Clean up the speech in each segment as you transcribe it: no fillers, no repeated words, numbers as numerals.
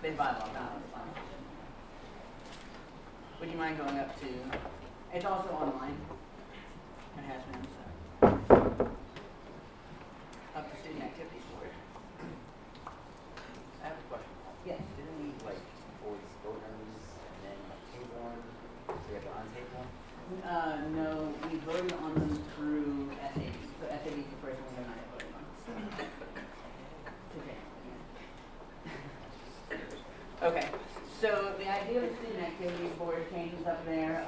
They bylaw that. Would you mind going up to, it's also online. It has been, so. Up to Student Activities Board. I have a question. Yes. Didn't we like always vote on these and then table one? We have to untable one? No, we voted on them through SAB. So SAB is the first one that I voted on. Okay, so the idea of the Student Activities Board changes up there.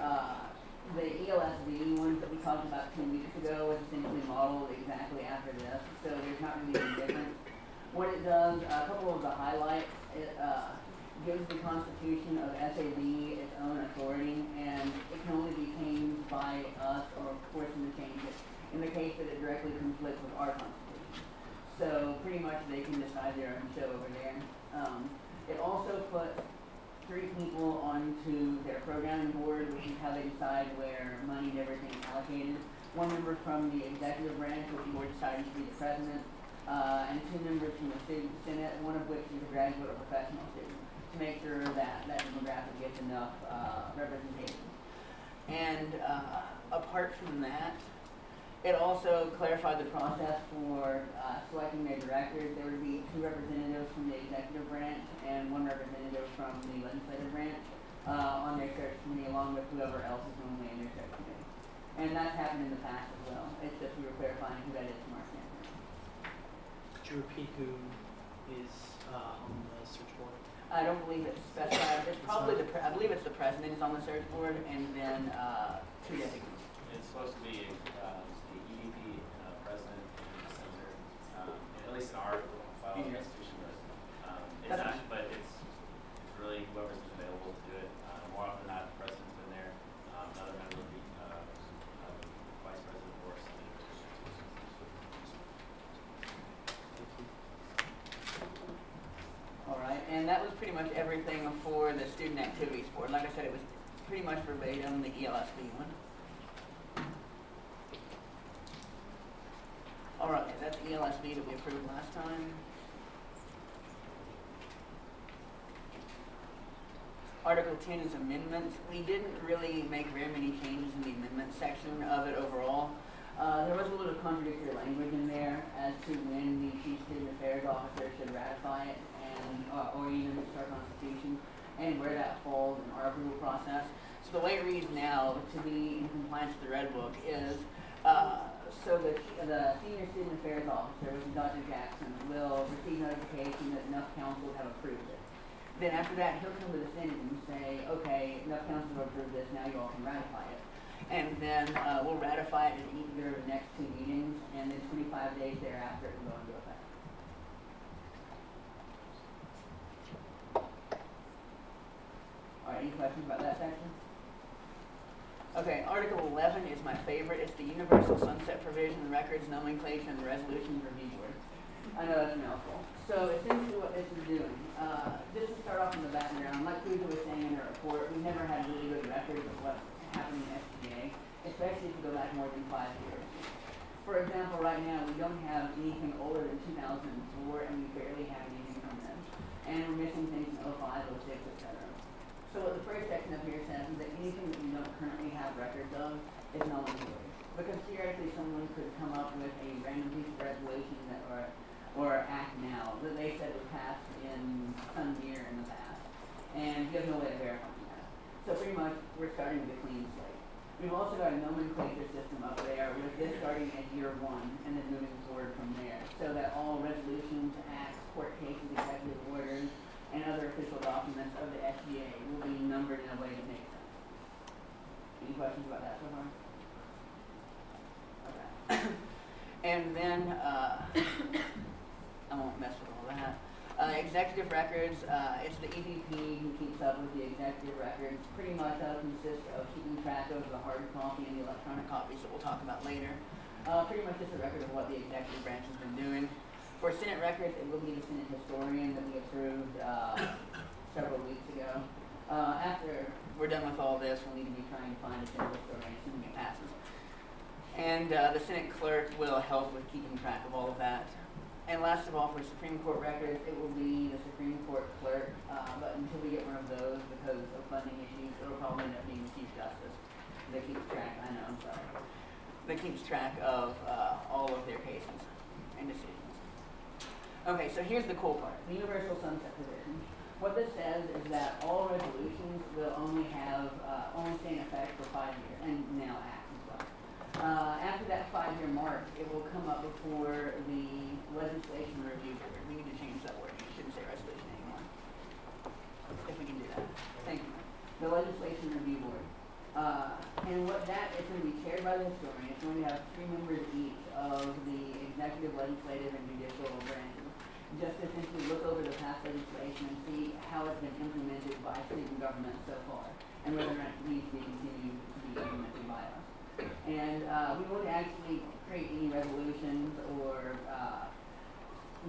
The ELSB ones that we talked about 2 weeks ago was essentially modeled exactly after this, so there's not really any difference. What it does, a couple of the highlights, it gives the Constitution of SAB its own authority, and it can only be changed by us or forced them to change it in the case that it directly conflicts with our Constitution. So pretty much they can decide their own show over there. It also puts 3 people onto their programming board, which is how they decide where money and everything is allocated. 1 member from the executive branch, which the board decided to be the president, and 2 members from the student senate, 1 of which is a graduate or professional student, to make sure that that demographic gets enough representation. And apart from that, it also clarified the process for selecting their directors. There would be 2 representatives from the executive branch and 1 representative from the legislative branch on their search committee, along with whoever else is normally in their search committee. And that's happened in the past as well. It's just we were clarifying who that is from our standpoint. Could you repeat who is on the search board? I don't believe it's specified. It's probably I believe it's the president is on the search board, and then 2 deputies. It's supposed to be the EVP, president, and senator, at least in our file institution. It's not, but it's really whoever's been available to do it. More often than not, the president's been there. Another member would be vice president or senator. All right, and that was pretty much everything for the Student Activities Board. Like I said, it was pretty much verbatim the ELSB one. All right, that's ELSB that we approved last time. Article 10 is amendments. We didn't really make very many changes in the amendment section of it overall. There was a little contradictory language in there as to when the Chief Student Affairs Officer should ratify it, and or even our Constitution, and where that falls in our approval process. So the way it reads now, to be in compliance with the Red Book, is so the Senior Student Affairs Officer, which is Dr. Jackson, will receive notification that enough councils have approved it. Then after that, he'll come to the Senate and say, okay, enough councils have approved this, now you all can ratify it. And then we'll ratify it in either of the next 2 meetings, and then 25 days thereafter it will go into effect. All right, any questions about that section? Okay, Article 11 is my favorite. It's the Universal Sunset Provision, Records, Nomenclature, and Resolutions Review Board. I know that's a mouthful. So essentially what this is doing, just to start off in the background, like Pooja was saying in her report, we never had really good records of what happened in SBA, especially if you go back more than 5 years. For example, right now we don't have anything older than 2004, and we barely have anything from then. And we're missing things in 05, 06, etc. So what the first section up here says is that anything that we don't currently have records of is null and void. Because theoretically someone could come up with a random piece of resolution that, or act now that they said was passed in some year in the past. And you have no way of verifying that. So pretty much we're starting with a clean slate. We've also got a nomenclature system up there with this starting at year 1 and then moving forward from there. So that all resolutions, acts, court cases, executive orders, and other official documents of the SBA will be numbered in a way that makes sense. Any questions about that so far? Okay. And then, I won't mess with all that. Executive records, it's the EVP who keeps up with the executive records. Pretty much that consists of keeping track of the hard copy and the electronic copies that we'll talk about later. Pretty much just a record of what the executive branch has been doing. For Senate records, it will be the Senate historian that we approved several weeks ago. After we're done with all this, we'll need to be trying to find a Senate historian assuming it passes. And the Senate clerk will help with keeping track of all of that. And last of all, for Supreme Court records, it will be the Supreme Court clerk, but until we get one of those, because of funding issues, it'll probably end up being the Chief Justice. That keeps track, I know, I'm sorry. That keeps track of all of their cases and decisions. Okay, so here's the cool part, the universal sunset provision. What this says is that all resolutions will only stay in effect for 5 years, and now act as well. After that 5-year mark, it will come up before the Legislation Review Board. We need to change that word. You shouldn't say resolution anymore. If we can do that. Thank you. The Legislation Review Board. And what that is going to be chaired by the historian. It's going to have 3 members each of the executive, legislative, and judicial branches. Just to essentially look over the past legislation and see how it's been implemented by student government so far, and whether or not it needs to be continued to be implemented by us. And we won't actually create any resolutions or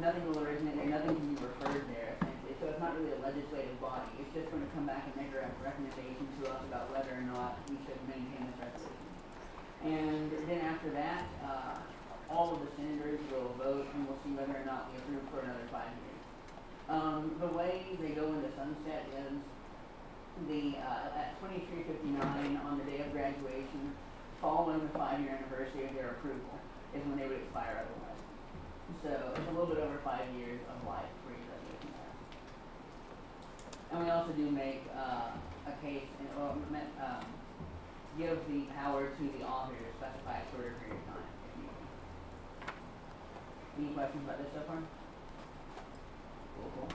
nothing will originate, and nothing can be referred there, essentially. So it's not really a legislative body. It's just going to come back and make a recommendation to us about whether or not we should maintain this resolution. And then after that, all of the senators will vote, and we'll see whether or not we approve for another 5 years. The way they go into sunset is at 2359 on the day of graduation, following the 5-year anniversary of their approval, is when they would expire otherwise. So it's a little bit over 5 years of life for each resolution. And we also do make a case, give the power to the author to specify a shorter period of time. Any questions about this so far? Cool.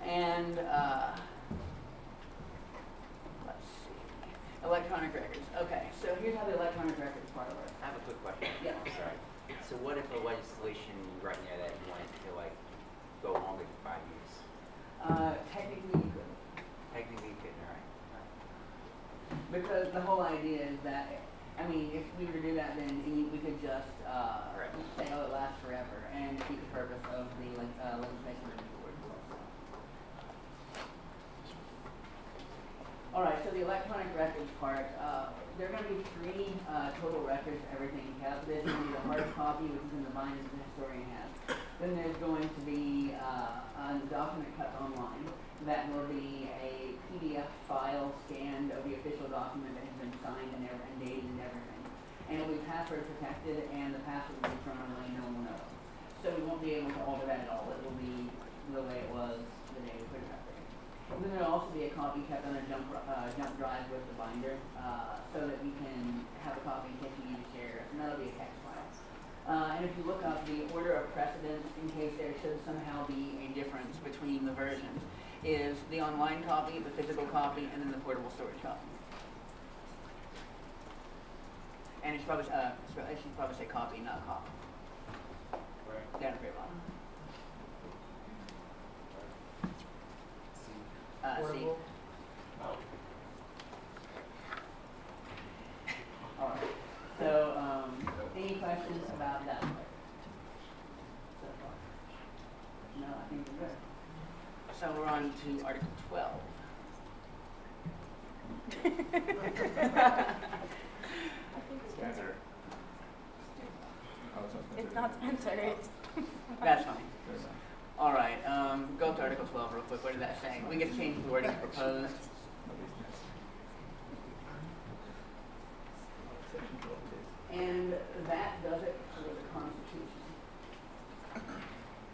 And let's see. Electronic records. Okay, so here's how the electronic records part works. I have a quick question. Yeah. Sorry. So what if a legislation right there that you wanted to like go longer than 5 years? Technically you could. Technically you couldn't, all right. Because the whole idea is that, I mean, if we were to do that, then we could just say, oh, it lasts forever, and defeat the purpose of the legislation review board. All right, so the electronic records part, there are going to be 3 total records, everything kept. There's going to be the hard copy, which is in the binder that the historian has. Then there's going to be a document kept online. That will be a PDF file scanned of the official document that has been signed and dated and everything. And it will be password protected, and the password will be thrown away, no one will know. So we won't be able to alter that at all. It will be the way it was the day we put it up there. And then there will also be a copy kept on a jump drive with the binder, so that we can have a copy in case we need to share, and that'll be a text file. And if you look up the order of precedence, in case there should somehow be a difference between the versions, is the online copy, the physical copy, and then the portable storage copy. And it should probably say copy, not copy. Right. Down at the very bottom. C. Portable. All right. So, any questions about that part? So far? No, I think we're good. So we're on to Article 12. Spencer. It's not Spencer, it's... That's fine. All right, go up to Article 12 real quick. What did that say? We get to change the wording proposed. And that does it for the Constitution.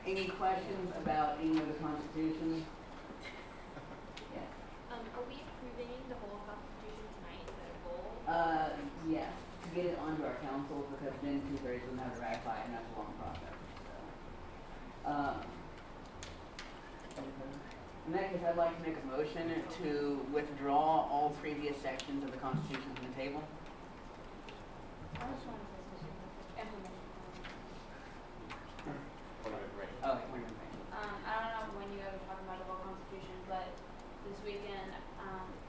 Any questions about any of the Constitution? Yes. Are we approving the whole Constitution tonight? Is that a goal? Yes, to get it onto our council, because then 2/3 of them have to ratify it, and that's a long process. So, in that case, I'd like to make a motion to withdraw all previous sections of the Constitution from the table. I just want to say something. Implementation. Oh, wait a minute. I don't know when you guys were talking about the whole Constitution, but this weekend,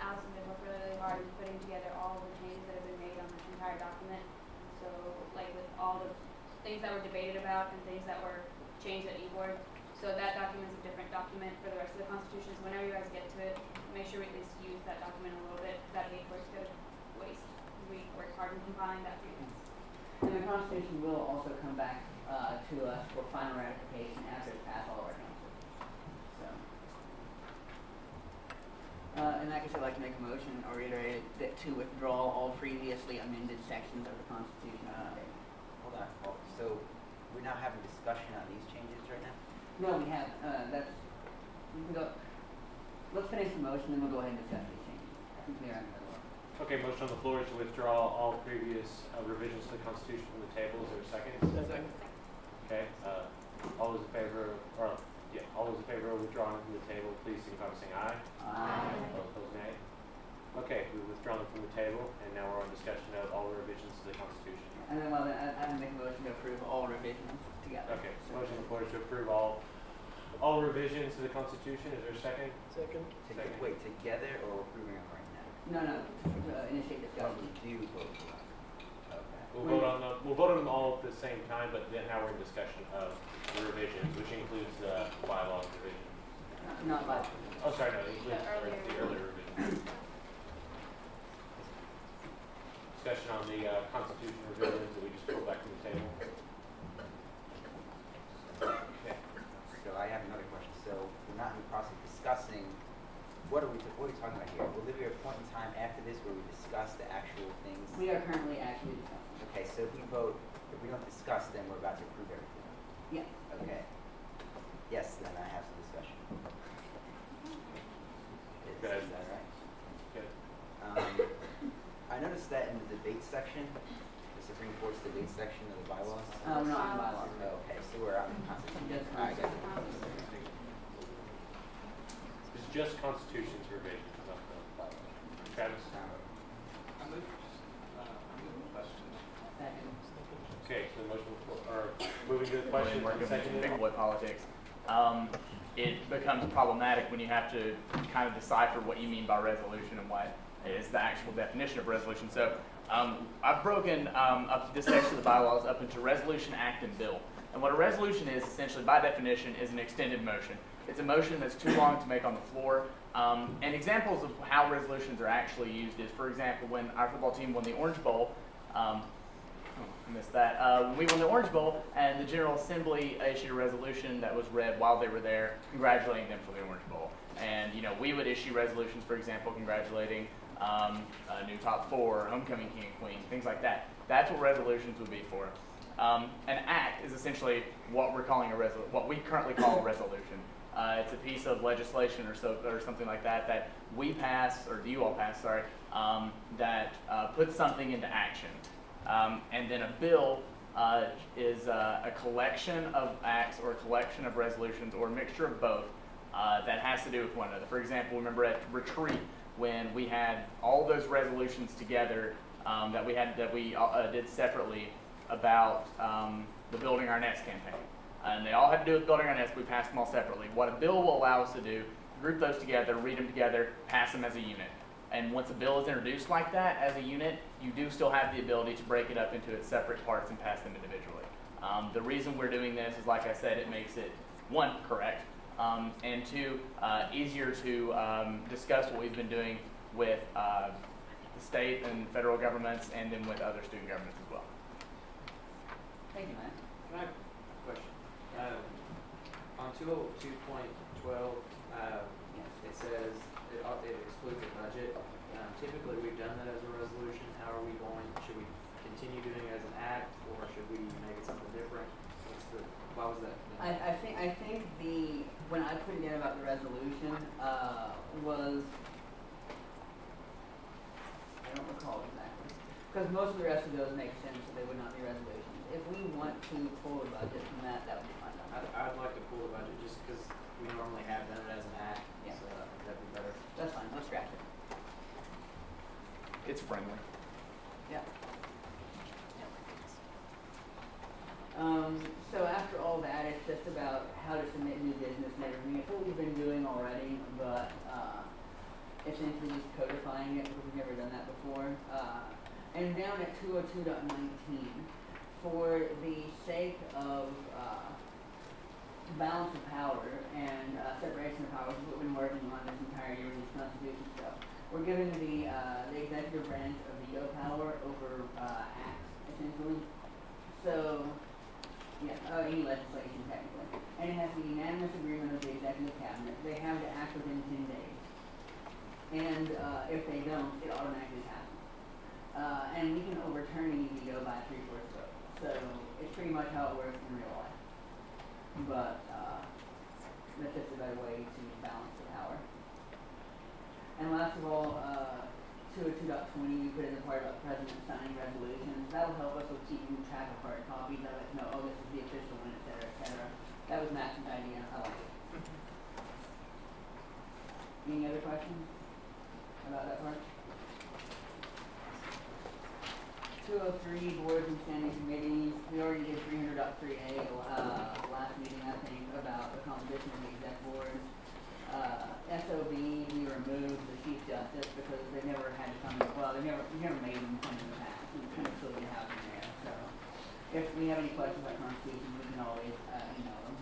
Allison did work really hard in putting together all the changes that have been made on this entire document. So, like with all the things that were debated about and things that were changed at e-board. So that document's a different document for the rest of the Constitution. So whenever you guys get to it, make sure we at least use that document a little bit. That hate work's good waste. We worked hard in compiling that for you guys. And the Constitution will also come back to us for final ratification after it's passed all of our council. So, and like I said, I'd like to make a motion or reiterate that to withdraw all previously amended sections of the Constitution. Hold on. Oh, so we're not having discussion on these changes right now? No, we have, that's, you can go, let's finish the motion, then we'll go ahead and discuss these changes. I think we are in the middle of it. Okay, motion on the floor is to withdraw all previous revisions to the Constitution from the table. Is there a second? Second. Okay, all those in favor, all those in favor of withdrawing from the table, please signify by saying aye. Aye. All opposed, nay. Okay, we've withdrawn them from the table, and now we're on discussion of all the revisions to the Constitution. And then, well, I would make a motion to approve all revisions together. Okay, So- motion on the floor is to approve all revisions to the Constitution. Is there a second? Second. Second. Wait, together or approving them right now? No, initiate Oh, discussion. we do vote for them. Okay. We'll vote on them all at the same time, but then now we're in discussion of the revisions, which includes the bylaws revision. Not by, Oh, sorry, no, it includes earlier. the earlier revision. Discussion on the Constitution revisions that we just pulled back from the table. Okay. So I have another question. So we're not in the process of discussing, what are we talking about here? Will there be a point in time after this where we discuss the actual things? we are currently actually discussing. Okay, so if we don't discuss, then we're about to approve everything. Yes. Okay. Yes, then I have some discussion. Go ahead. Is that right? Good. I noticed that in the debate section, the Supreme Court's debate section of the bylaws. We're not in bylaws. Oh, okay, so we're out in the Constitution. Just All right, got it. It's just Constitution's revisions, not the bylaws. Travis? Second. Okay, so the motion, or moving to the question, second. Big boy politics. It becomes problematic when you have to kind of decipher what you mean by resolution and what is the actual definition of resolution. So I've broken up this section of the bylaws up into resolution, act, and bill. And what a resolution is, essentially, by definition, is an extended motion. It's a motion that's too long to make on the floor. And examples of how resolutions are actually used is, for example, when our football team won the Orange Bowl, I missed that. We won the Orange Bowl, and the General Assembly issued a resolution that was read while they were there, congratulating them for the Orange Bowl. And we would issue resolutions, for example, congratulating a new top four, homecoming king and queen, things like that. That's what resolutions would be for. An act is essentially what we're calling what we currently call a resolution. It's a piece of legislation or something like that that we pass, or you all pass, sorry, that puts something into action. And then a bill is a collection of acts or a collection of resolutions or a mixture of both that has to do with one another. For example, remember at retreat when we had all those resolutions together that we did separately about the Building Our Nest campaign. And they all had to do with building our nest. We passed them all separately. What a bill will allow us to do, group those together, read them together, pass them as a unit. And once a bill is introduced like that as a unit, you do still have the ability to break it up into its separate parts and pass them individually. The reason we're doing this is, like I said, it makes it, one, correct, and two, easier to discuss what we've been doing with the state and federal governments and then with other student governments as well. Thank you, Matt. Can I have a question? On 202.12, it says it excludes the budget. Typically, we've done that as a resolution. How are we going? Should we continue doing it as an act, or should we make it something different? Why was that? I think when I put it in about the resolution was, I don't recall exactly, because most of the rest of those make sense, so they would not be resolutions. If we want to pull the budget from that would be fine. I'd like to pull the budget just because we normally have done it as an act. Yeah. So I think that'd be better. That's fine. Let's scratch it. It's friendly. Yeah. So after all that, it's just about how to submit new business and everything. It's what we've been doing already, but essentially just codifying it because we've never done that before. And down at 202.19, for the sake of balance of power and separation of powers, is what we've been working on this entire year with this Constitution stuff. We're giving the executive branch a veto power over acts, essentially. So Yeah, any legislation technically. And it has the unanimous agreement of the executive cabinet. They have to act within 10 days. And if they don't, it automatically happens. And we can overturn any veto by a 3/4 vote. So it's pretty much how it works in real life. But that's just a better way to balance the power. And last of all, 202.20, we put in the part about the president signing resolutions. That will help us with keeping track of hard copies. That lets us know, oh, this is the official one, et cetera, et cetera. That was Max's idea. I like it. Any other questions about that part? 203, boards and standing committees. We already did 300.3A last meeting, I think, about the composition of the exec boards. SOB, we removed the Chief Justice because they never had to come, well, we never made them come in the past. It's kind of silly to have them there. So if we have any questions about Constitution, we can always email them.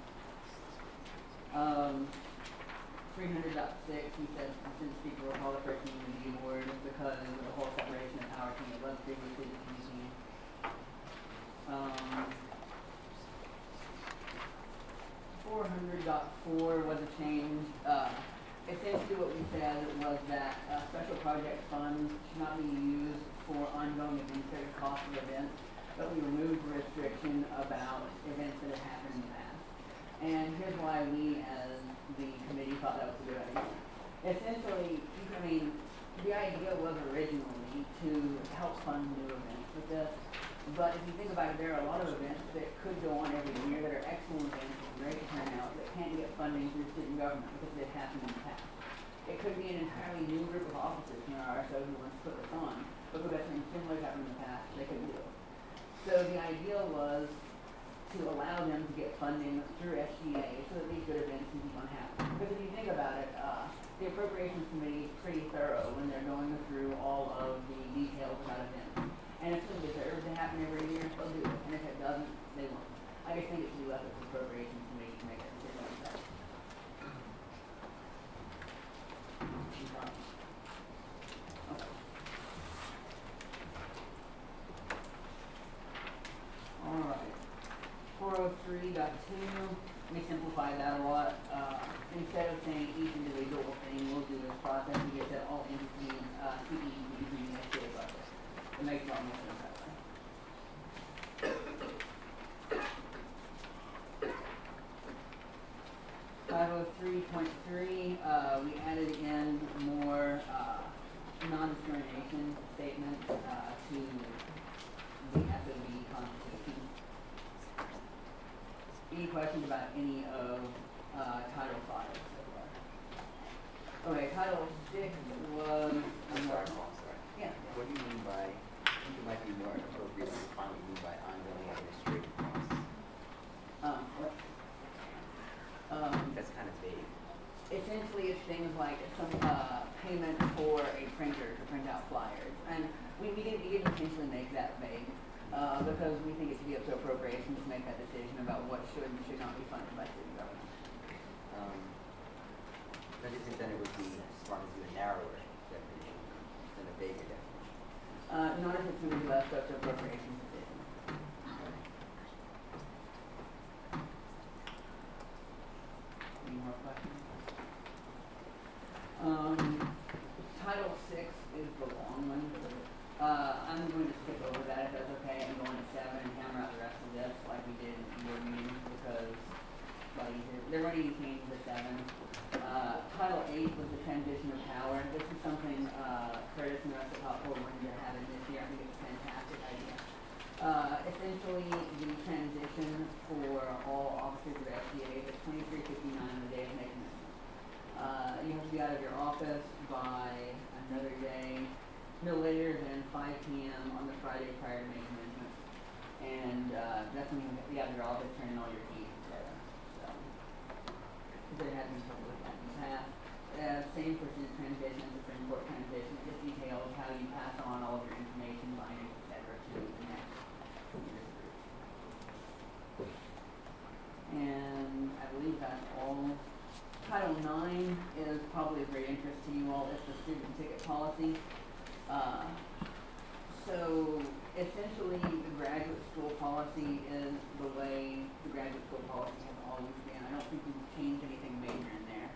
300.6, we said, since Speaker will call the first meeting of the board because of the whole separation of powers from the legislative to the commission. 400.4 was a change. Essentially what we said was that special project funds should not be used for ongoing administrative costs of events, but we removed the restriction about events that had happened in the past. And here's why we, as the committee, thought that was a good idea. Essentially, the idea was originally to help fund new events with this. But if you think about it, there are a lot of events that could go on every year that are excellent events with great turnout that can't get funding through student government because they've happened in the past. It could be an entirely new group of officers in our RSO who wants to put this on, but because something similar happened in the past, they couldn't do it. So the idea was to allow them to get funding through SGA so that these good events can keep on happening. Because if you think about it, the Appropriations Committee is pretty thorough when they're going through all of the details about events. And if something deserves to happen every year, they'll do it. And if it doesn't, they won't. I just think it should be left with the Appropriations Committee to make that decision like that. Okay. Alright. 403.2, we simplified that a lot. Instead of saying each individual thing, we'll do this process. We get that all entities, CEEs in the SGA bucket. It makes a lot more sense that way. 503.3, we added in more non-discrimination statements to the SOB Constitution. Any questions about any of Title 5 so far? Okay, Title 6 was... Sorry. Yeah. What do you mean by, I think it might be more appropriate to define what you mean by ongoing administrative costs? That's kind of vague. Essentially, it's things like some payment for a printer to print out flyers. And we didn't intentionally make that vague because we think it should be up to appropriations to make that decision about what should and should not be funded by city government. Don't you think then it would be smart to do a narrower definition than a vaguer definition? Not if it's going to be left up to appropriations decision. Any more questions? Title 6 is the long one. I'm going to skip over that if that's okay and go into 7 and hammer out the rest of this like we did in your meeting because there weren't any changes at 7. Title 8 was the transition of power. This is something Curtis and the rest of the top 4 wanted to have in this year. I think it's a fantastic idea. Essentially, the transition for all officers of SGA is 23:59 on the day of making it. You have to be out of your office by another day, no later than 5 p.m. on the Friday prior to making commencement. And that's when you have to be out of your office, turning all your keys, etc. So, there has been trouble with that in the past. Same for the transition, the Supreme Court transition. It just details how you pass on all of your information, bindings, etc. to the next. And I believe that's all. Title 9 is probably of great interest to you all. It's the student ticket policy. So essentially, the graduate school policy is the way undergraduate school policy has always been. I don't think we've changed anything major in there.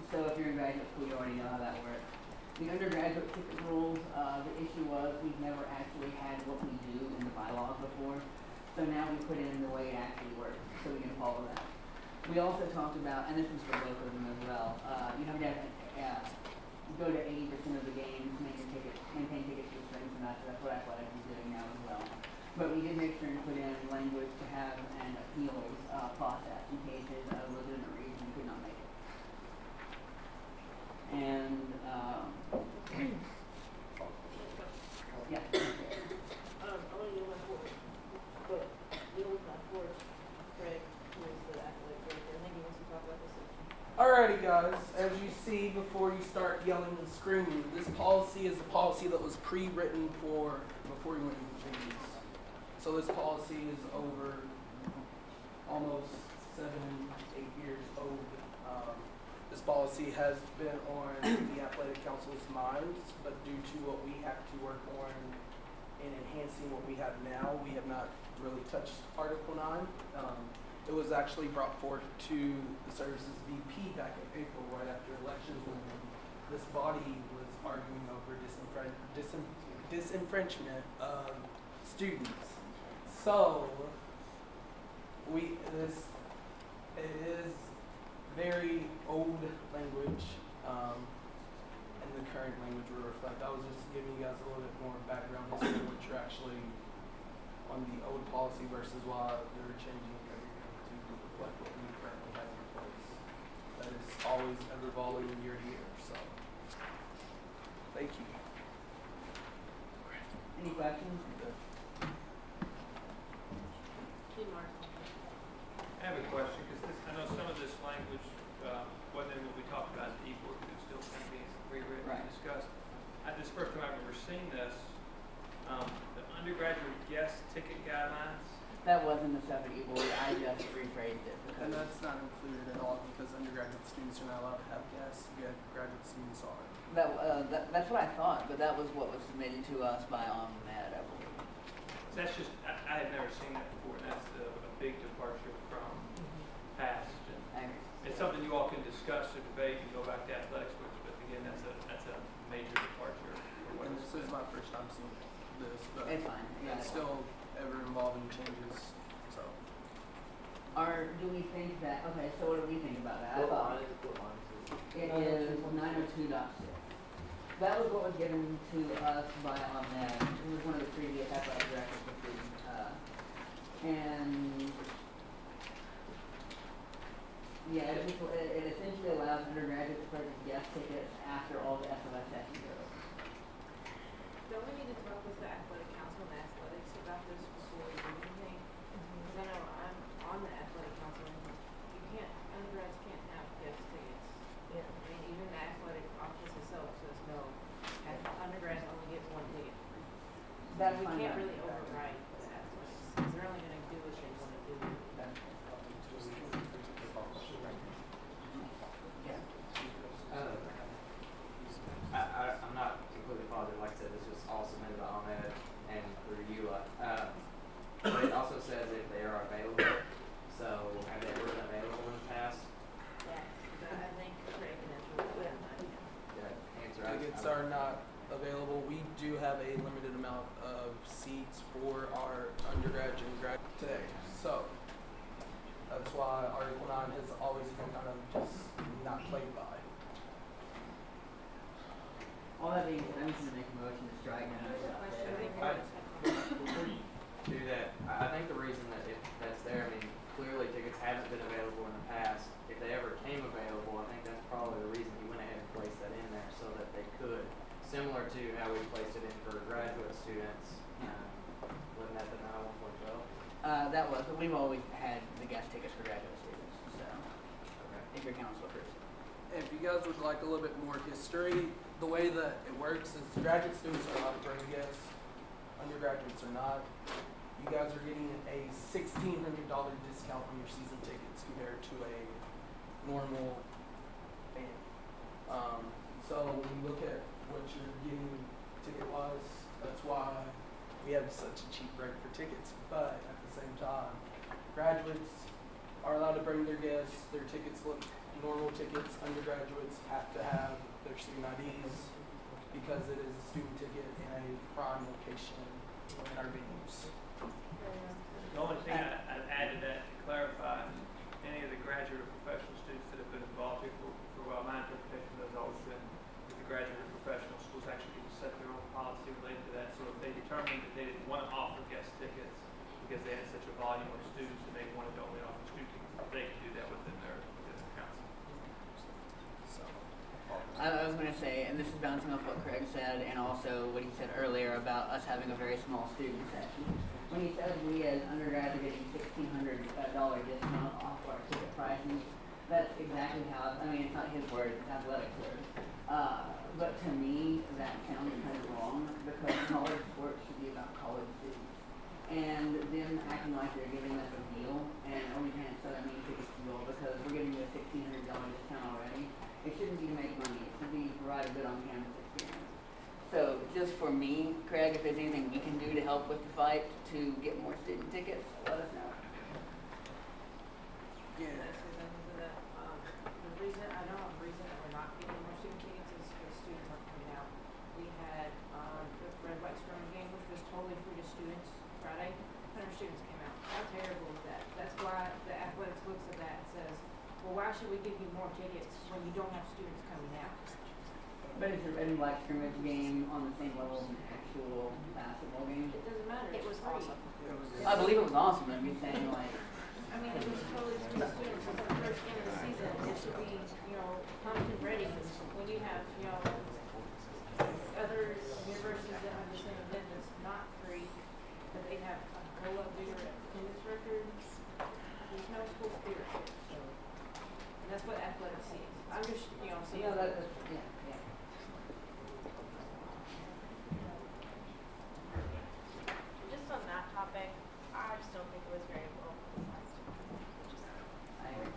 So if you're in graduate school, you already know how that works. The undergraduate ticket rules, the issue was we've never actually had what we do in the bylaws before. So now we put in the way it actually works, so we can follow that. We also talked about, and this is for both of them as well, you have to go to 80% of the games, maintain tickets to strings and that's what athletics is doing now as well. But we did make sure to put in language to have an appeals process in case there's a legitimate reason you could not make it. And, yeah. I want to yield my force, but yield my force, Craig, who is the athletic director. I think he wants to talk about this. Alrighty guys, as you see before you start yelling and screaming, this policy is a policy that was pre-written for before you went into changes. So this policy is over almost 7, 8 years old. This policy has been on the athletic council's minds, but due to what we have to work on in enhancing what we have now, we have not really touched Article 9. It was actually brought forth to the services VP back in April, right after elections, when this body was arguing over disenfranchisement of students. So, it is very old language, and the current language will reflect. I was just giving you guys a little bit more background history, which are actually on the old policy versus why they're changing everything to reflect what we currently have in place. That is always ever evolving year to year. So, thank you. Any questions? I have a question, because I know some of this language wasn't in what we talked about at E-Board, but it's still kind of being rewritten and discussed. This is the first time I've ever seen this. The undergraduate guest ticket guidelines. That wasn't the stuff at E-Board. I just rephrased it. And that's not included at all because undergraduate students are not allowed to have guests. Graduate students are. That's what I thought, but that was what was submitted to us by OMMED, I believe. So that's just, I had never seen that before, and that's a big departure from past. And it's something you all can discuss or debate and go back to athletics, but again, that's a major departure. And this is my first time seeing this, but it's fine. Yeah, it's still ever involving changes. So, do we think that? Okay, so what do we think about that? I thought it is 902.6. That was what was given to us by OMMED. It was one of the previous athletic directors for students, and yeah, it essentially allows undergraduates to purchase guest tickets after all the SOS sessions are over. Don't we need to talk with the athletic council and athletics about this before we do anything? Because I know I'm on the athletic council, and undergrads can't have guest tickets. Yeah. I mean, even the athletic office itself says no. Undergrads only get one ticket. That's we fine. can't really override the athletics, because they're only going to do what they want to do. I'm not completely positive. Like I said, this was all submitted by OMMED and through you. But it also says if they are available. So have they ever been available in the past? Yeah, I think Craig can answer that. tickets are not available. We do have a limited amount of seats for our undergrad and grad today. So that's why Article 9 has always been kind of just not played by. All that being said, I'm just going to make a motion to strike now. Before you do that, I think the reason that that's there, I mean, clearly tickets haven't been available in the past. If they ever came available, I think that's probably the reason he went ahead and placed that in there so that they could, similar to how we placed it in for graduate students. Wasn't that the 901.12? That was, but we've always had the guest tickets for graduate students, so if your council approves it. If you guys would like a little bit more history, the way that it works is graduate students are allowed to bring guests, undergraduates are not. You guys are getting a $1,600 discount on your season tickets compared to a normal band. So when you look at what you're getting ticket-wise, that's why we have such a cheap rate for tickets, but at the same time, graduates are allowed to bring their guests. Their tickets look normal tickets. Undergraduates have to have their student IDs because it is a student ticket in a prime location in our venues. The only thing I'd add to that to clarify, any of the graduate or professional students that have been involved here for a while, my interpretation has always been that the graduate or professional schools actually get to set their own policy related to that. So if they determined that they didn't want to offer guest tickets because they had such a volume of students and they wanted to only offer student tickets, they can do that within their council. So, I was going to say, and this is bouncing off what Craig said and also what he said earlier about us having a very small student section. When he says we as undergrads are getting $1,600 discount off our ticket pricing, that's exactly how, I mean, it's not his words, it's athletic words. But to me, that sounds kind of wrong because college sports should be about college students. And them acting like they're giving us a deal, and we can't sell that many tickets to go because we're getting you a $1,600 discount already. It shouldn't be to make money, it should be to provide a good on-campus experience. So just for me, Craig, if there's anything we can do to help with the fight to get more student tickets, let us know. yeah. The reason that we're not getting more student tickets is because students aren't coming out. We had the red white scrum game, which was totally free to students Friday. 100 students came out. How terrible is that? That's why the athletics looks at that and says, well, why should we give you more tickets when you don't have students coming out? But is the red and black scrimmage game on the same level as an actual basketball game? It doesn't matter. It was free. awesome. I believe it was awesome, I'm just saying like, I mean, it was totally free to students. It's the first game of the season. It should be, pumped and ready. When you have, other universities that have the same event that's not free, but they have a whole lot bigger attendance record, there's no school spirit here. And that's what athletics is. I'm just, seeing. yeah. Just on that topic, I just don't think it was very well publicized. I agree.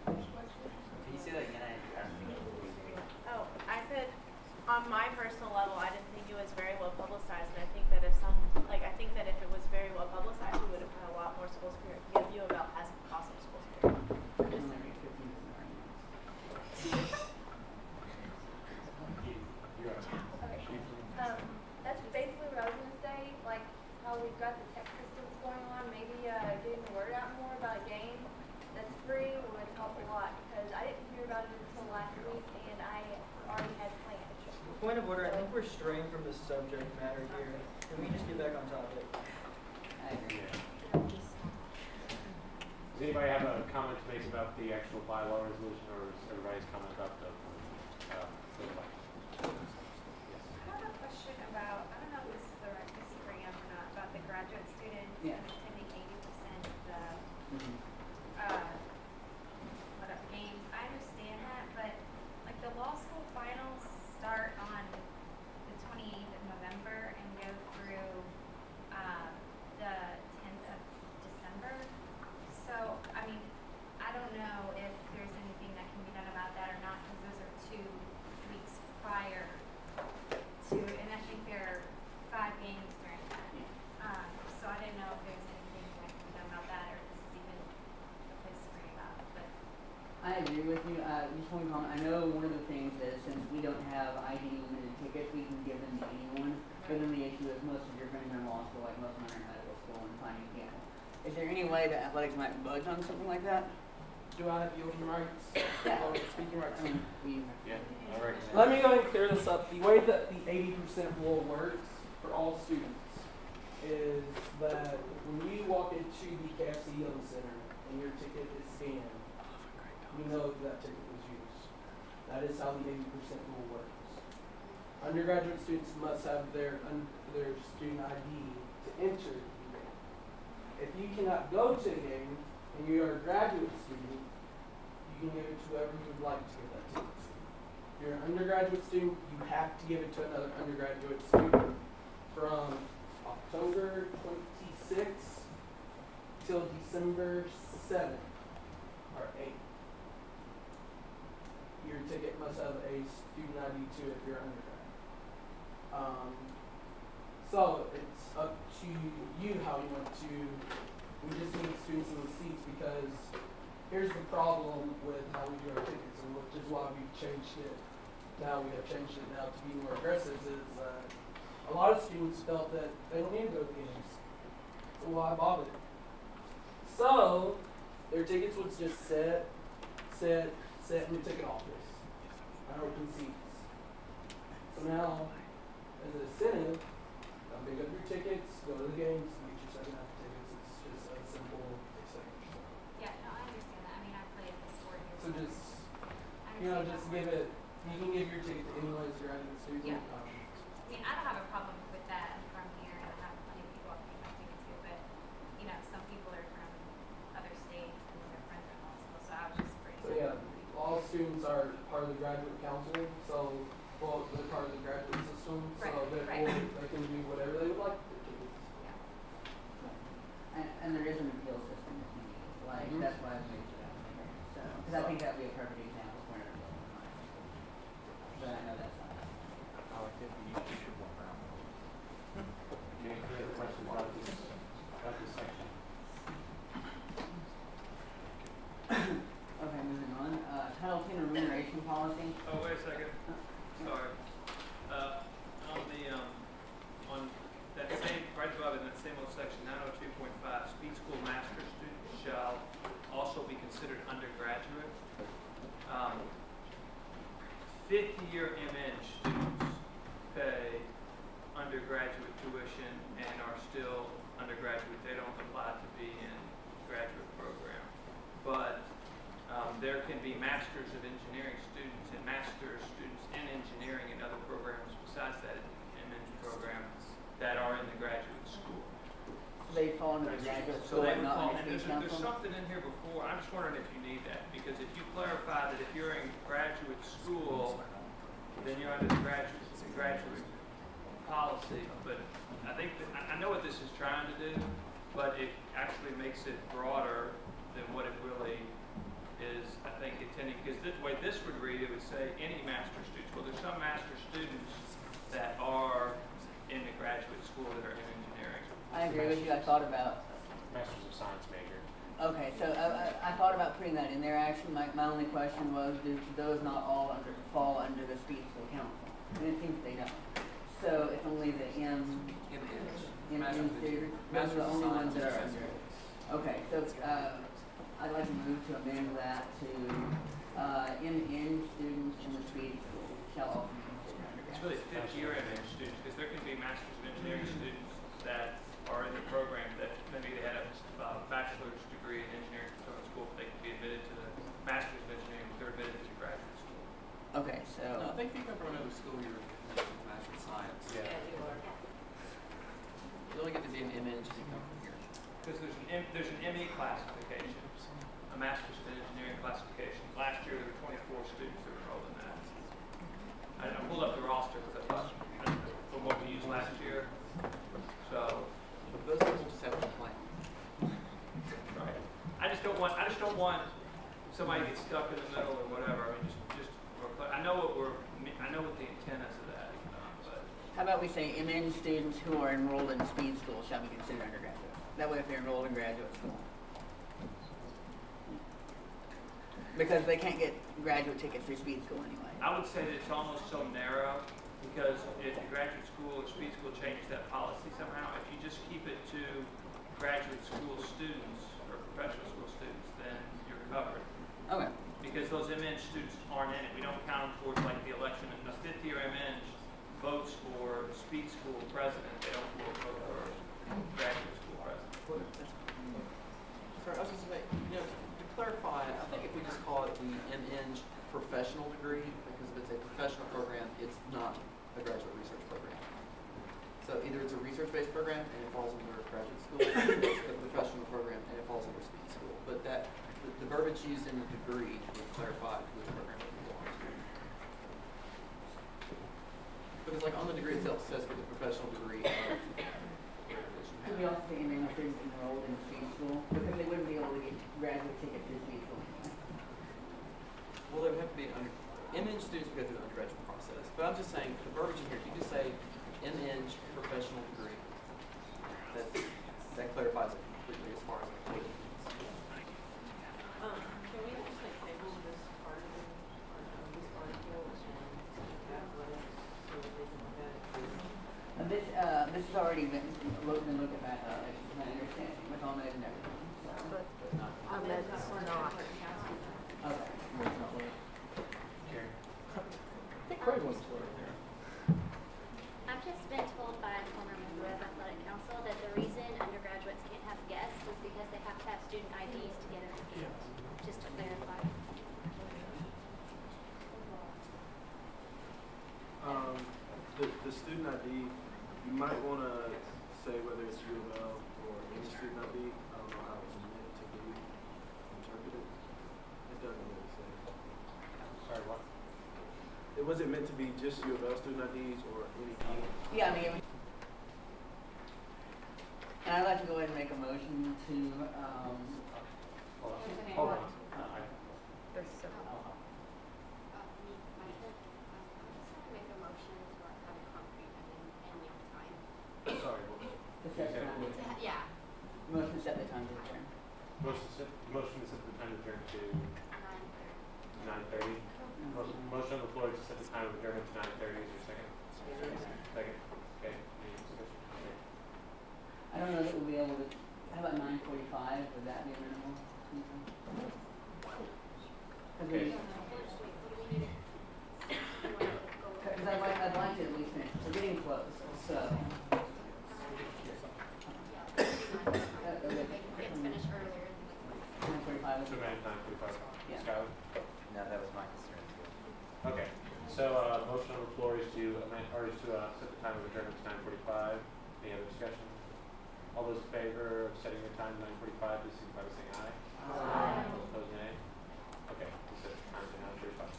Can you say that again? I don't think it was. Oh, I said, on my personal level, I didn't think it was very well publicized, and I think that if it was very well publicized, we would have had a lot more school spirit. U of L has awesome school spirit. Just saying. That's basically what I was going to say, like how we've got the tech systems going on, maybe getting the word out more about a game that's free would help a lot, because I didn't hear about it until last week, and I already had plans. Point of order, I think we're straying from the subject matter here. Can we just get back on topic? I agree. Does anybody have a comment to make about the actual bylaw resolution, or is everybody's comment about the bylaw? I have a question about, I don't know if this is the right place to bring up or not, about the graduate students attending 80% of the games. I understand that, but like the law school finals start on the 28th of November and go through the 10th of December. So, I mean, I don't know if there's anything that can be done about that or not, because those are 2 weeks prior to, and I think there are 5 games during that. So I didn't know if there's anything that can be done about that, or if this is even a place to bring it up. But I agree with you. Just one comment. I know one of the things is since we don't have ID limited tickets, we can give them to anyone. But then the issue is most of your friends are in law school, like most of mine are in medical school, and finding piano. Is there any way that athletics might budge on something like that? Do I have voting rights? Yeah. Or speaking rights? I mean, Let me go and clear this up. The way that the 80% rule works for all students is that when you walk into the KFC Young Center and your ticket is scanned, you know that ticket was used. That is how the 80% rule works. Undergraduate students must have their student ID to enter the game. If you cannot go to a game and you are a graduate student, you can give it to whoever you would like to give that to. If you're an undergraduate student, you have to give it to another undergraduate student from October 26th till December 7th or 8th. Your ticket must have a student ID to it if you're undergrad. So to you how we went to, we just need students in the seats because here's the problem with how we do our tickets, and which is why we've changed it. Now we have changed it now to be more aggressive. Is a lot of students felt that they don't need to go to the games, so why bother? So their tickets was just set in the ticket office, open seats. So now, as an incentive, come pick up your tickets, go to the games, and get your second half tickets. It's just a simple thing. Yeah, no, I understand that. I mean, I played the sport here. So just, just give it, you can give your ticket to anyone as you're out of the student. Yeah. I mean, I don't have a problem with that from here, and I have plenty of people I can get my tickets to, but, some people are from other states and their friends are in law school, so I was just pretty. So yeah, all students are part of the graduate council, so, well, they're part of the graduate system, Right, so therefore they can do whatever they would like with their tickets. And there is an appeal system if you need, like, that's why I made it out there. So, because I think that would be a perfect example for an appeal. But I know that's not. Any other questions about this section? Okay, moving on. Title 10 remuneration policy. Oh, wait a second. Sorry. On that same, right above in that same little section, 902.5, speed school master students shall also be considered undergraduate. 50-year MN students pay undergraduate tuition and are still undergraduate. They don't apply to be in graduate program. But there can be masters of engineering students and master's students in engineering and other programs besides that MN program that are in the graduate school. They fall under the graduate school, they not fall, in and the there's council. something in here before. I'm just wondering if you need that, because if you clarify that if you're in graduate school, then you're under the graduate policy. But I think that, I know what this is trying to do, but it actually makes it broader than what it really is, I think, intending. Because the way this would read, it would say any master students. Well, there's some master students that are in the graduate school that are in engineering. I agree with you. I thought about. Masters of Science major. Okay, so I thought about putting that in there. Actually, my only question was, do those not all fall under the speed school council? And it seems they don't. So it's only the M students. Those are the only ones that are under. Okay, so I'd like to move to amend that to MN students in the speed school shall also be considered undergraduate. It's really 50-year MN students, because there can be masters of engineering students that are in the program that maybe they had a bachelor's degree in engineering from some school, but they can be admitted to the master's of engineering, but they're admitted to the graduate school. Okay, so. No, I think if you come from another school, you're a Master of Science. Yeah. You only get to be an MN if you come from here. Because there's an ME classification, a master's of engineering classification. Last year there were 24 students that were enrolled in that. I pulled up the roster because I thought from what we used last year. So those people just have a complaint. right. I just don't want somebody to get stuck in the middle or whatever. I mean, I know what the intent is of that. But How about we say MN students who are enrolled in speed school shall be considered undergraduate? That way if they're enrolled in graduate school. Because they can't get graduate tickets through speed school anyway. I would say that it's almost so narrow because if the graduate school or speed school changes that policy somehow, if you just keep it to graduate school students or professional school students, then you're covered. Okay. Because those MN students aren't in it. We don't count them towards like the election. And the 50-year MN votes for speed school president. They don't vote for graduate school president. Sorry, I was just saying, to clarify, I think if we just call it the MN professional degree, because if it's a professional program, it's not a graduate research program. So either it's a research-based program and it falls under graduate school, or it's a professional program and it falls under speed school. But that the verbiage used in the degree would clarify which program it belongs to. Because like on the degree itself, it says for the professional degree of Could we also say MN students enrolled in speed school? Because they wouldn't be able to get graduate tickets through speed school anyway. Well, they would have to be MN students would go through the undergraduate process. But I'm just saying, the verbiage in here, if you just say MN professional degree, This has already been looked at, my understanding, with all that and everything, so. That's not. Okay. I think Craig wants to work there. I've just been told by a former member of athletic council that the reason undergraduates can't have guests is because they have to have student IDs to get in the gate. Just to clarify. The student ID, you might want to say whether it's U of L or any student ID. I don't know how it's meant to be interpreted. It doesn't really say. Sorry, what? Was it meant to be just U of L student IDs or any? Yeah, I mean, and I'd like to go ahead and make a motion to, Hold on. There's several. Make a motion to have a concrete annual time. Sorry, what? to set the time. Yeah. Motion to set the time to adjourn. Motion to set the time of adjournment to 9:30. 9:30. Motion on the floor to set the time of adjournment to 9:30. Is there a second? Second. Okay. Any discussion? Okay. I don't know that we'll be able to, how about 9:45, would that be minimal? Okay. Because I'd like to at least finish, we're getting close, so. It's finished earlier. 9:45 is So 9:45. Yeah. Skylar? No, that was my concern too. Okay. So motion on the floor is to amend, or is to set the time of adjournment to 9:45. Any other discussion? All those in favor of setting the time to 9:45, please signify by saying aye. Aye. Those opposed, nay. Okay. We set the time to 9:45.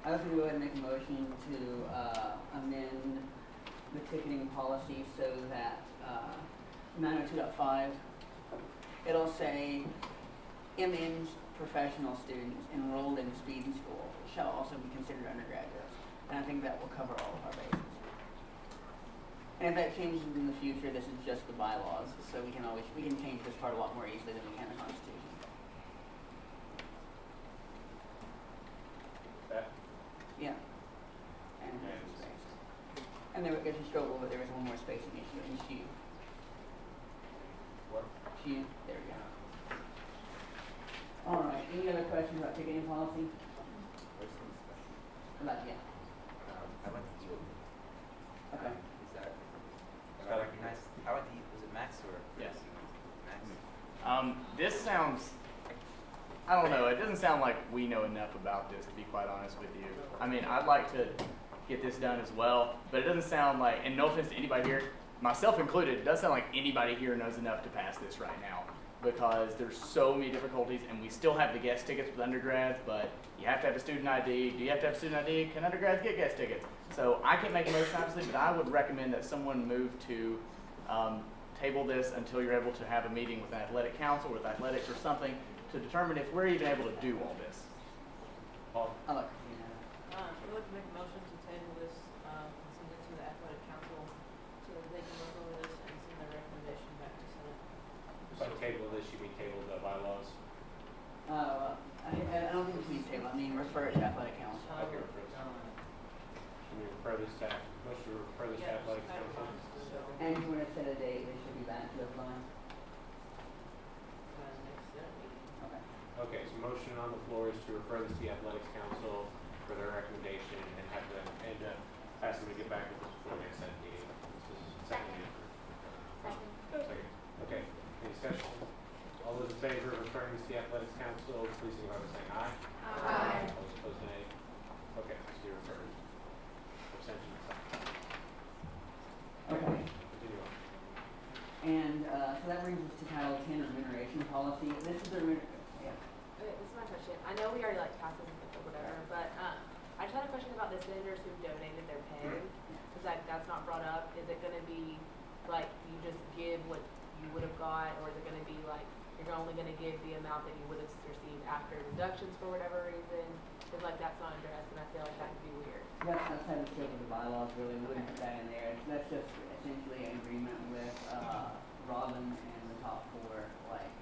I was going to go ahead and make a motion to amend the ticketing policy so that 902.5, it'll say MN's professional students enrolled in speed school shall also be considered undergraduates. And I think that will cover all of our bases. And if that changes in the future, this is just the bylaws, so we can change this part a lot more easily than we can the Constitution. That? Yeah. And And- space. And there, if you struggle, but there was one more spacing issue in SHU. What? SHU, there we go. All right, any other questions about ticketing policy? About, yeah, I went to U. okay. Is that, am I Skylar? recognized? I went to, was it Max or? Yes. Max. This sounds, I don't know, it doesn't sound like we know enough about this, to be quite honest with you. I mean, I'd like to get this done as well, but it doesn't sound like, and no offense to anybody here, myself included, it doesn't sound like anybody here knows enough to pass this right now, because there's so many difficulties, and we still have the guest tickets with undergrads, but you have to have a student ID. Do you have to have a student ID? Can undergrads get guest tickets? So I can't make a motion, obviously, but I would recommend that someone move to table this until you're able to have a meeting with an athletic council, with athletics or something, to determine if we're even able to do all this. Paul? I like, I'd like to make a motion to table this, and send it to the athletic council so that they can look over this and send their recommendation back to Senate. So table this, you mean table the bylaws? I don't think we need to table, I mean, refer it to athletic council. Okay, refer this. Should we refer this to, motion to refer this to Yeah, athletic just council? And if you want to set a date, they should be back to the line. Next Senate meeting. Okay. Okay, so motion on the floor is to refer this to the athletics council for their recommendation and have them, and ask them to get back with us before next Senate meeting. This is second meeting. Second. Okay, any discussion? All those in favor of referring this to the athletics council, please signify by saying aye. Aye. All those opposed, nay. Okay, so you're referred. Abstentions. Okay. Continue on. And so that brings us to Title 10, remuneration policy. This is the, yeah. Okay, this is my question. I know we already like passed this or whatever, but I just had a question about the senators who donated their pay. Because that's not brought up. Is it going to be like you just give what you would have got, or is it going to be like you're only going to give the amount that you would have received after deductions for whatever reason? Because like that's not addressed, and I feel like that could be weird. That's outside the scope of the bylaws, really. We wouldn't put that in there. That's just essentially an agreement with Robin and the top four, like,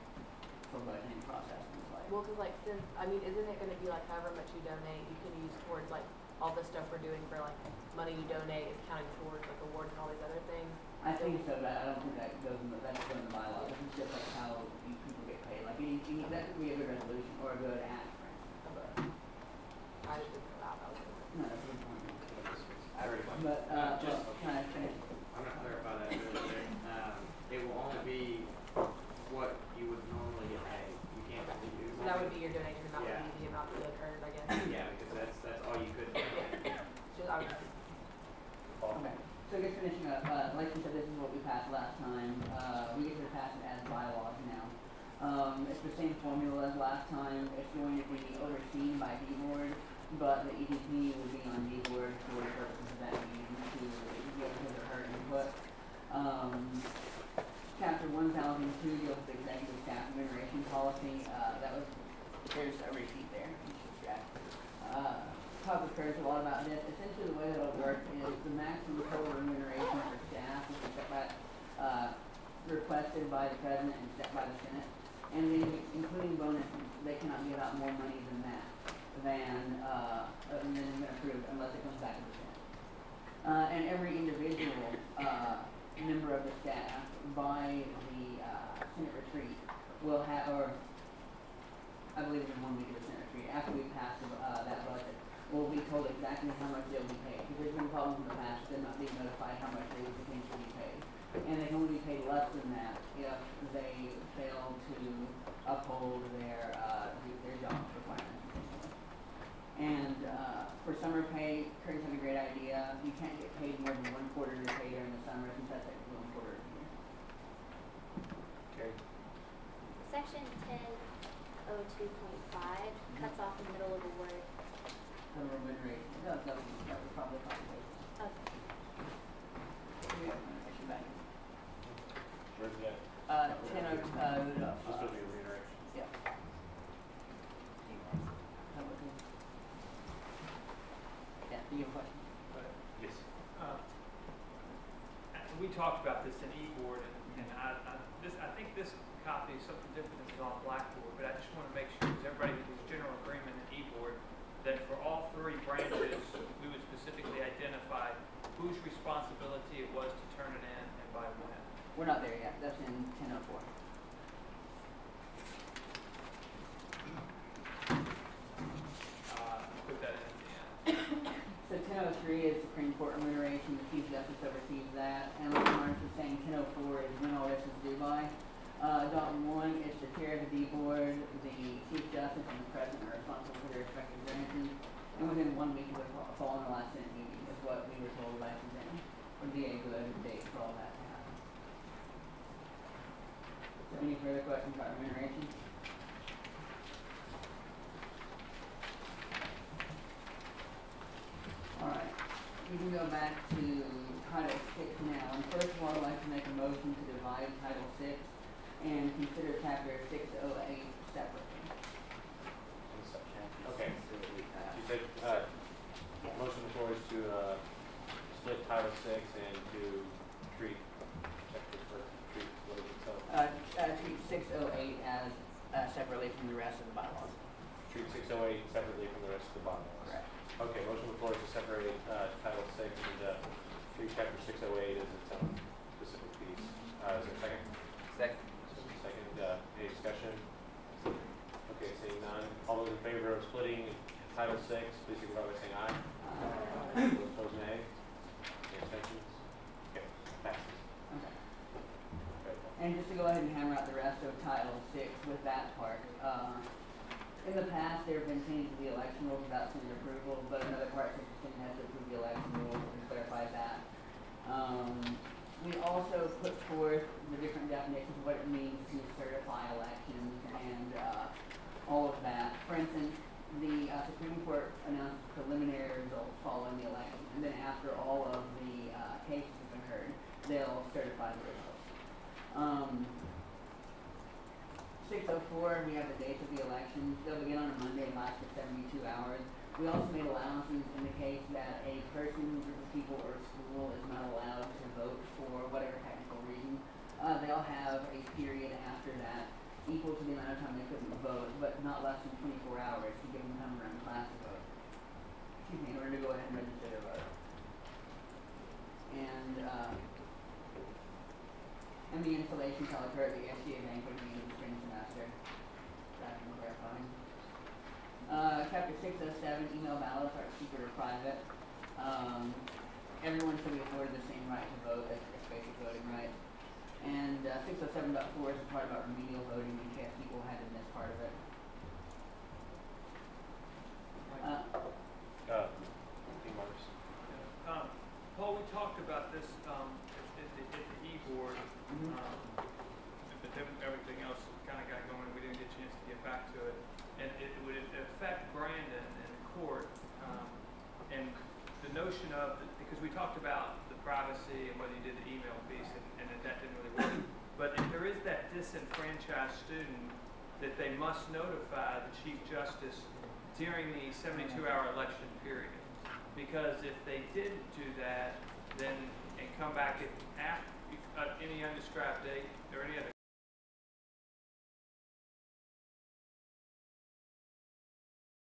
for budgeting process and like. Well, because like since I mean, isn't it going to be like however much you donate, you can use towards like all the stuff we're doing for like money you donate is counting towards like awards and all these other things? I think so, but I don't think that goes in the, that's going in the bylaws. It's just like how people get paid. Like, that could be a good resolution or a good act, for instance. But, I just didn't know that was no, that's a good point. I already went. But, Just- well, can I finish? I'm gonna clarify that really quick. It will only be what you would normally get paid. You can't, you so that would be your donation amount, Yeah. would be the amount that occurred, I guess. Yeah, because that's all you could do. Yeah. Just, I would just, Okay. So just finishing up, like you said, this is what we passed last time. We get to pass it as bylaws now. It's the same formula as last time. It's going to be overseen by D-Board, but the EDP will be on D-Board for the purposes of that meeting to give his or her input. Chapter 1002 deals with executive staff remuneration policy. There's a receipt there. You should check. Public cares a lot about this. Essentially, the way that it'll work is the maximum total remuneration for staff is set by, requested by the president and set by the Senate. And then, including bonuses, they cannot give out more money than that, than approved, unless it comes back to the Senate. And every individual member of the staff by the Senate retreat will have, or I believe it's 1 week of the Senate retreat, after we pass that budget, will be told exactly how much they'll be paid. Because there's been problems in the past, they're not being notified how much they would potentially be paid. And they can only be paid less than that if they fail to uphold their job requirements. And for summer pay, Curtis had a great idea. You can't get paid more than 1/4 of your pay during the summer since that's like 1/4 of the year. Okay. Section 1002.5 cuts off in the middle of a word. Summer remuneration. That was probably probably. Okay. Where's that? 1002. Just supposed to be remuneration. Yeah. How about you? Yeah, do you have a question? Yes. We talked about this in e-board, and I think this copy is something different than is on Blackboard, but I just want to make sure, because everybody was general agreement in e-board, that for all 3 branches, we would specifically identify whose responsibility it was to turn it in and by when. We're not there yet. That's in 1004. Put that in at the end. So 1003 is Supreme Court remuneration. The Chief Justice oversees that. And like Mark was saying, 1004 is when all this is due by. Dot 1 is the chair of the D-Board, the Chief Justice, and the President are responsible for their respective branches. And within 1 week of the fall in the last Senate meeting is what we were told last Suzanne would be a good date for all that to happen. So any further questions about remuneration? Alright, we can go back to Title 6 now. And first of all, I'd like to make a motion to divide Title 6 and consider Chapter 608 separately. Okay. You said, motion before is to split Title 6 and to treat, what is it, so? Treat 608 as separately from the rest of the bylaws. Treat 608 separately from the rest of the bylaws. Correct. Okay, motion before is to separate Title 6 and treat Chapter 608 as its own specific piece. Is there a second? Second. Second, any discussion? Okay, seeing none. All those in favor of splitting Title 6, please signify by saying aye. Those opposed, nay. Any abstentions? Okay, passes. Okay. Okay. And just to go ahead and hammer out the rest of Title 6 with that part, in the past there have been changes to the election rules without Senate approval, but another part says the Senate has to approve the election rules and clarify that. We also put forth the different definitions of what it means to certify elections and all of that. For instance, the Supreme Court announced preliminary results following the election, and then after all of the cases have been heard, they'll certify the results. 604, we have the dates of the elections. They'll begin on a Monday and last for 72 hours. We also made allowances in the case that a person, group of people, or school is not allowed to vote for whatever technical reason. They'll have a period after that equal to the amount of time they couldn't vote, but not less than 24 hours to give them time to run class to vote. in order to go ahead and register their vote. And the installation shall occur at the SGA banquet meeting of the spring semester. That's clarifying. Chapter 607, email ballots are secret or private. Everyone should be afforded the same right to vote as basic voting right. And 607.4 is the part about remedial voting in case people had to miss part of it. Paul, we talked about this at the e-board, but then everything else kind of got going and we didn't get a chance to get back to it. And it would affect Brandon and the court, and the notion of, because we talked about the privacy and whether you did the email piece and that didn't really work. But if there is that disenfranchised student that they must notify the Chief Justice during the 72-hour election period. Because if they didn't do that, then, and come back at any undescribed date or any other